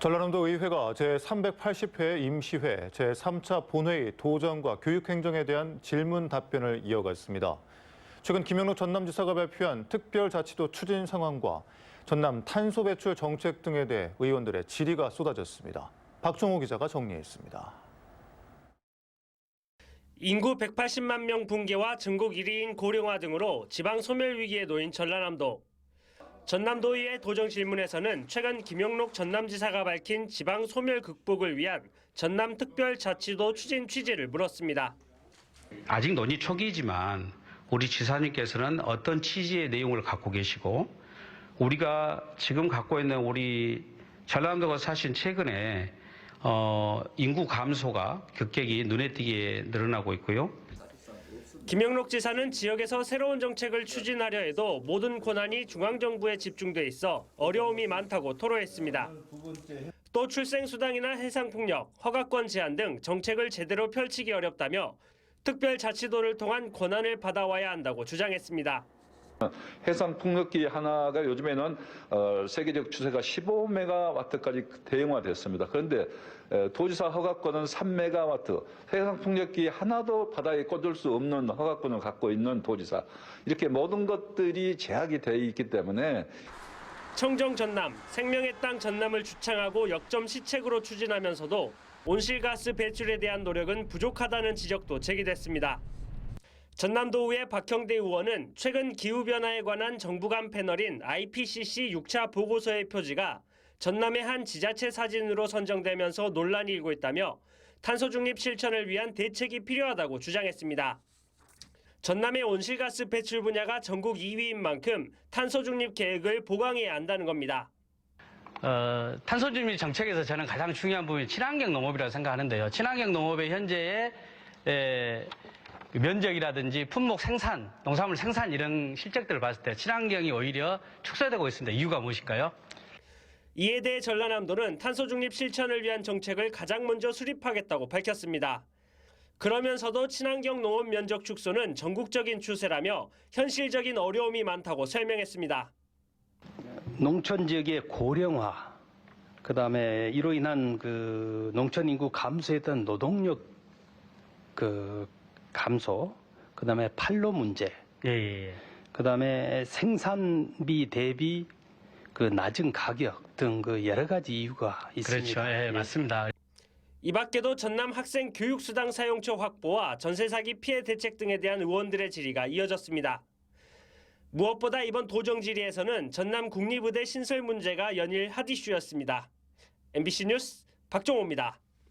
전라남도 의회가 제380회 임시회 제3차 본회의 도정과 교육행정에 대한 질문 답변을 이어갔습니다. 최근 김영록 전남지사가 발표한 특별자치도 추진 상황과 전남 탄소 배출 정책 등에 대해 의원들의 질의가 쏟아졌습니다. 박종호 기자가 정리했습니다. 인구 180만 명 붕괴와 전국 1위인 고령화 등으로 지방 소멸 위기에 놓인 전라남도. 전남도의회 도정 질문에서는 최근 김영록 전남지사가 밝힌 지방 소멸 극복을 위한 전남 특별자치도 추진 취지를 물었습니다. 아직 논의 초기이지만 우리 지사님께서는 어떤 취지의 내용을 갖고 계시고 우리가 지금 갖고 있는 우리 전라남도가 사실 최근에 인구 감소가 급격히 눈에 띄게 늘어나고 있고요. 김영록 지사는 지역에서 새로운 정책을 추진하려 해도 모든 권한이 중앙정부에 집중돼 있어 어려움이 많다고 토로했습니다. 또 출생수당이나 해상폭력, 허가권 제한 등 정책을 제대로 펼치기 어렵다며 특별자치도를 통한 권한을 받아와야 한다고 주장했습니다. 해상 풍력기 하나가 요즘에는 세계적 추세가 15메가와트까지 대형화됐습니다. 그런데 도지사 허가권은 3메가와트, 해상 풍력기 하나도 바다에 꽂을 수 없는 허가권을 갖고 있는 도지사. 이렇게 모든 것들이 제약이 되어 있기 때문에 청정 전남, 생명의 땅 전남을 주창하고 역점 시책으로 추진하면서도 온실가스 배출에 대한 노력은 부족하다는 지적도 제기됐습니다. 전남도의회 박형대 의원은 최근 기후변화에 관한 정부 간 패널인 IPCC 6차 보고서의 표지가 전남의 한 지자체 사진으로 선정되면서 논란이 일고 있다며 탄소 중립 실천을 위한 대책이 필요하다고 주장했습니다. 전남의 온실가스 배출 분야가 전국 2위인 만큼 탄소 중립 계획을 보강해야 한다는 겁니다. 탄소 중립 정책에서 저는 가장 중요한 부분이 친환경 농업이라고 생각하는데요. 친환경 농업의 현재의 면적이라든지 품목 생산, 농산물 생산 이런 실적들을 봤을 때 친환경이 오히려 축소되고 있습니다. 이유가 무엇일까요? 이에 대해 전라남도는 탄소 중립 실천을 위한 정책을 가장 먼저 수립하겠다고 밝혔습니다. 그러면서도 친환경 농업 면적 축소는 전국적인 추세라며 현실적인 어려움이 많다고 설명했습니다. 농촌 지역의 고령화, 그다음에 이로 인한 농촌 인구 감소에 따른 노동력 감소, 그다음에 판로 문제, 그다음에 생산비 대비 낮은 가격 등 여러 가지 이유가 있습니다. 그렇죠, 예, 맞습니다. 이 밖에도 전남 학생 교육수당 사용처 확보와 전세 사기 피해 대책 등에 대한 의원들의 질의가 이어졌습니다. 무엇보다 이번 도정 질의에서는 전남 국립의대 신설 문제가 연일 핫이슈였습니다. MBC 뉴스 박종호입니다.